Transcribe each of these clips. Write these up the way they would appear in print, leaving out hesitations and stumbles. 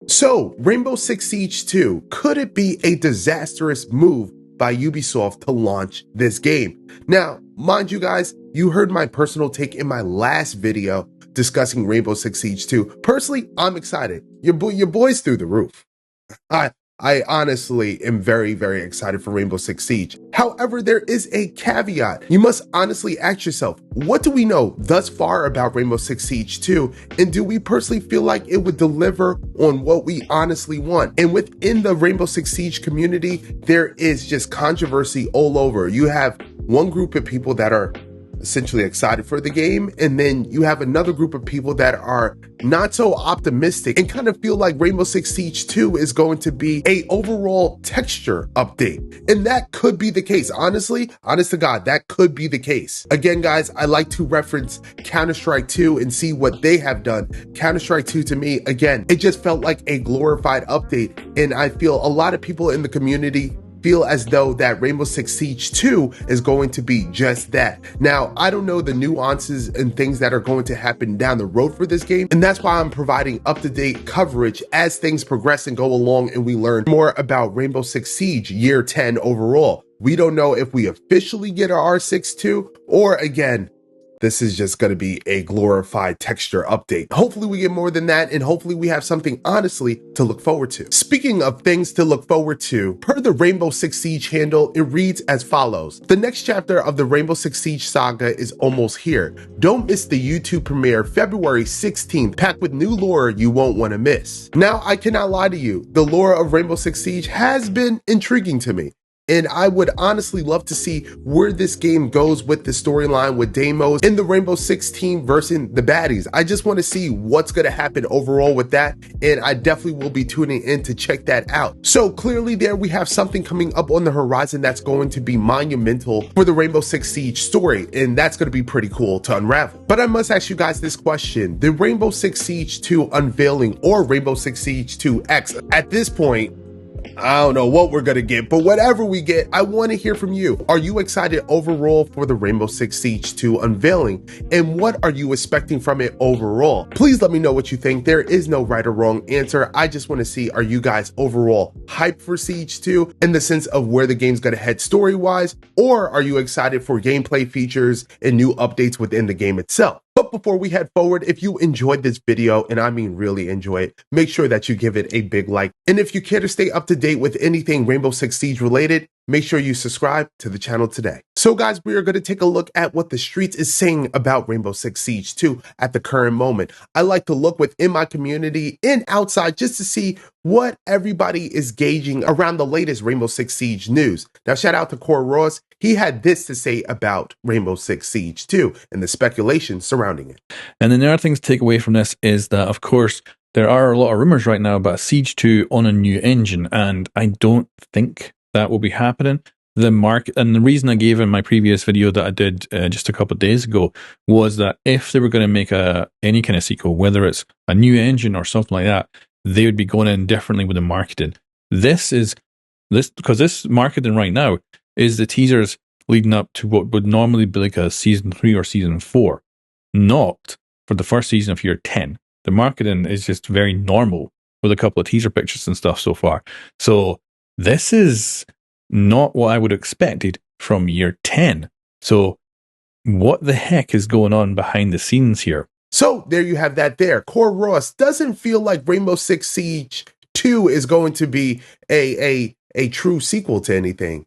So, Rainbow Six Siege 2, could it be a disastrous move by Ubisoft to launch this game? Now, mind you guys, you heard my personal take in my last video discussing Rainbow Six Siege 2. Personally, I'm excited. Your boy's through the roof. I honestly am very, very excited for Rainbow Six Siege. However, there is a caveat. You must honestly ask yourself, what do we know thus far about Rainbow Six Siege 2? And do we personally feel like it would deliver on what we honestly want? And within the Rainbow Six Siege community, there is just controversy all over. You have one group of people that are essentially excited for the game, and then you have another group of people that are not so optimistic and kind of feel like Rainbow Six Siege 2 is going to be a overall texture update. And that could be the case. Honestly, honest to God, that could be the case. Again, guys, I like to reference Counter-Strike 2 and see what they have done. Counter-Strike 2 to me, again, it just felt like a glorified update. And I feel a lot of people in the community feel as though that Rainbow Six Siege 2 is going to be just that. Now, I don't know the nuances and things that are going to happen down the road for this game, and that's why I'm providing up-to-date coverage as things progress and go along and we learn more about Rainbow Six Siege Year 10 overall. We don't know if we officially get our R6-2 or, again, this is just going to be a glorified texture update. Hopefully we get more than that, and hopefully we have something honestly to look forward to. Speaking of things to look forward to, per the Rainbow Six Siege handle, it reads as follows. The next chapter of the Rainbow Six Siege saga is almost here. Don't miss the YouTube premiere February 16th, packed with new lore you won't want to miss. Now, I cannot lie to you, the lore of Rainbow Six Siege has been intriguing to me. And I would honestly love to see where this game goes with the storyline with Deimos and the Rainbow Six team versus the baddies. I just want to see what's going to happen overall with that. And I definitely will be tuning in to check that out. So clearly there we have something coming up on the horizon that's going to be monumental for the Rainbow Six Siege story. And that's going to be pretty cool to unravel. But I must ask you guys this question. The Rainbow Six Siege 2 unveiling or Rainbow Six Siege 2 X, at this point, I don't know what we're gonna get, but whatever we get, I want to hear from you. Are you excited overall for the Rainbow Six Siege 2 unveiling? And what are you expecting from it overall? Please let me know what you think. There is no right or wrong answer. I just want to see, are you guys overall hyped for Siege 2 in the sense of where the game's gonna head story-wise? Or are you excited for gameplay features and new updates within the game itself? But before we head forward, if you enjoyed this video, and I mean really enjoy it, make sure that you give it a big like. And if you care to stay up to date with anything Rainbow Six Siege related, make sure you subscribe to the channel today. So guys, we are going to take a look at what the streets is saying about Rainbow Six Siege 2 at the current moment. I like to look within my community and outside just to see what everybody is gauging around the latest Rainbow Six Siege news. Now, shout out to Core Ross. He had this to say about Rainbow Six Siege 2 and the speculation surrounding it. And then the other thing to take away from this is that, of course, there are a lot of rumors right now about Siege 2 on a new engine, and I don't think that will be happening. The market, and the reason I gave in my previous video that I did just a couple of days ago was that if they were going to make any kind of sequel, whether it's a new engine or something like that, they would be going in differently with the marketing. Because this marketing right now is the teasers leading up to what would normally be like a season 3 or season 4, not for the first season of year 10. The marketing is just very normal with a couple of teaser pictures and stuff so far. So this is not what I would have expected from year 10. So what the heck is going on behind the scenes here? So there you have that there. Core Ross doesn't feel like Rainbow Six Siege 2 is going to be a true sequel to anything.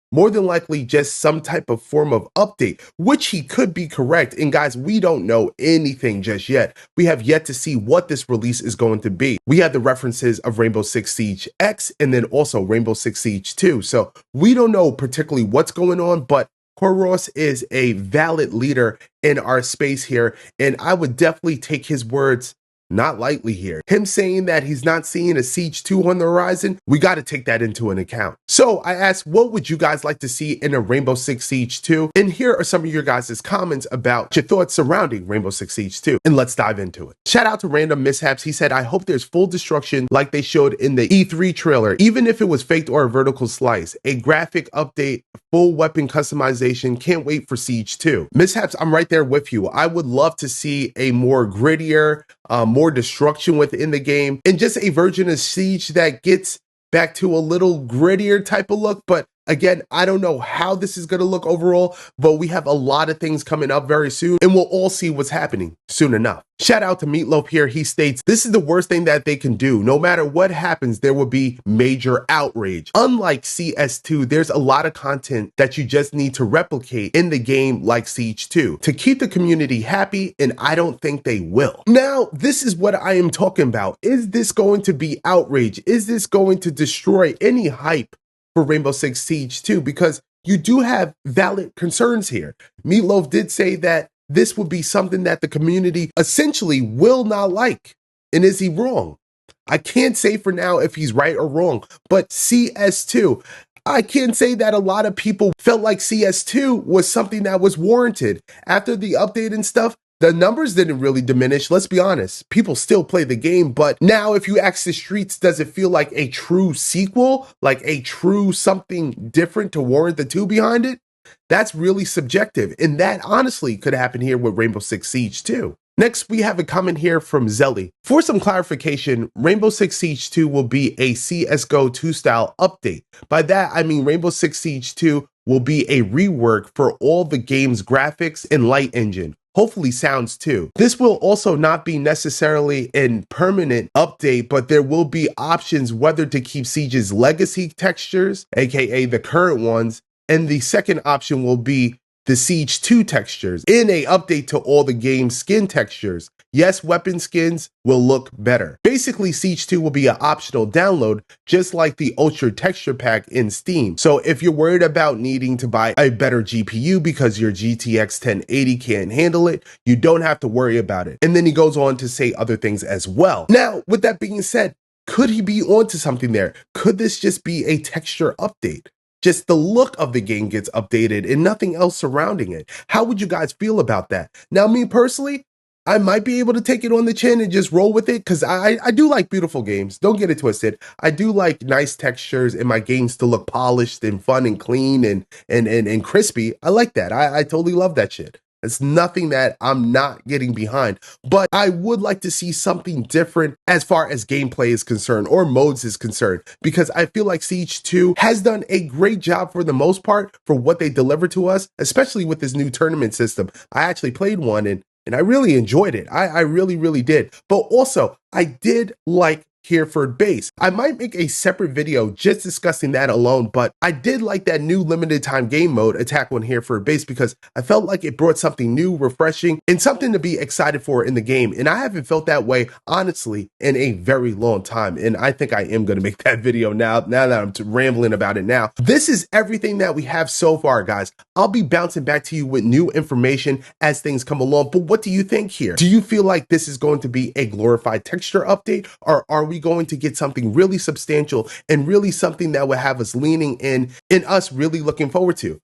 More than likely just some type of form of update, which he could be correct. And guys, we don't know anything just yet. We have yet to see what this release is going to be. We have the references of Rainbow Six Siege X and then also Rainbow Six Siege 2. So we don't know particularly what's going on, but Core Ross is a valid leader in our space here. And I would definitely take his words not lightly here. Him saying that he's not seeing a Siege 2 on the horizon, we got to take that into an account. So I asked, what would you guys like to see in a Rainbow Six Siege 2? And here are some of your guys' comments about your thoughts surrounding Rainbow Six Siege 2. And let's dive into it. Shout out to Random Mishaps. He said, I hope there's full destruction like they showed in the E3 trailer, even if it was faked or a vertical slice. A graphic update, full weapon customization. Can't wait for Siege 2. Mishaps, I'm right there with you. I would love to see a more grittier, more destruction within the game, and just a version of Siege that gets back to a little grittier type of look. But again, I don't know how this is going to look overall, but we have a lot of things coming up very soon, and we'll all see what's happening soon enough. Shout out to Meatloaf here. He states, this is the worst thing that they can do. No matter what happens, there will be major outrage. Unlike CS2, there's a lot of content that you just need to replicate in the game like Siege 2 to keep the community happy, and I don't think they will. Now, this is what I am talking about. Is this going to be outrage? Is this going to destroy any hype for Rainbow Six Siege 2? Because you do have valid concerns here. Meatloaf did say that this would be something that the community essentially will not like. And is he wrong? I can't say for now if he's right or wrong, but CS2, I can't say that a lot of people felt like CS2 was something that was warranted. After the update and stuff, the numbers didn't really diminish, let's be honest. People still play the game, but now if you ask the streets, does it feel like a true sequel? Like a true something different to warrant the 2 behind it? That's really subjective, and that honestly could happen here with Rainbow Six Siege 2. Next, we have a comment here from Zelly. For some clarification, Rainbow Six Siege 2 will be a CSGO 2 style update. By that, I mean Rainbow Six Siege 2 will be a rework for all the game's graphics and light engine. Hopefully sounds too. This will also not be necessarily a permanent update, but there will be options whether to keep Siege's legacy textures, aka the current ones, and the second option will be the Siege 2 textures in a update to all the game's skin textures. Yes, weapon skins will look better. Basically, Siege 2 will be an optional download, just like the Ultra Texture Pack in Steam. So if you're worried about needing to buy a better GPU because your GTX 1080 can't handle it, you don't have to worry about it. And then he goes on to say other things as well. Now, with that being said, could he be onto something there? Could this just be a texture update? Just the look of the game gets updated and nothing else surrounding it. How would you guys feel about that? Now, me personally, I might be able to take it on the chin and just roll with it because I do like beautiful games. Don't get it twisted. I do like nice textures and my games to look polished and fun and clean and crispy. I like that. I totally love that shit. It's nothing that I'm not getting behind, but I would like to see something different as far as gameplay is concerned or modes is concerned, because I feel like Siege 2 has done a great job for the most part for what they deliver to us, especially with this new tournament system. I actually played one and I really enjoyed it. I really did. But also, I did like Hereford Base. I might make a separate video just discussing that alone, but I did like that new limited time game mode, Attack on Hereford Base, because I felt like it brought something new, refreshing, and something to be excited for in the game. And I haven't felt that way, honestly, in a very long time. And I think I am going to make that video now that I'm rambling about it now. This is everything that we have so far, guys. I'll be bouncing back to you with new information as things come along. But what do you think here? Do you feel like this is going to be a glorified texture update, or are we going to get something really substantial and really something that will have us leaning in us really looking forward to?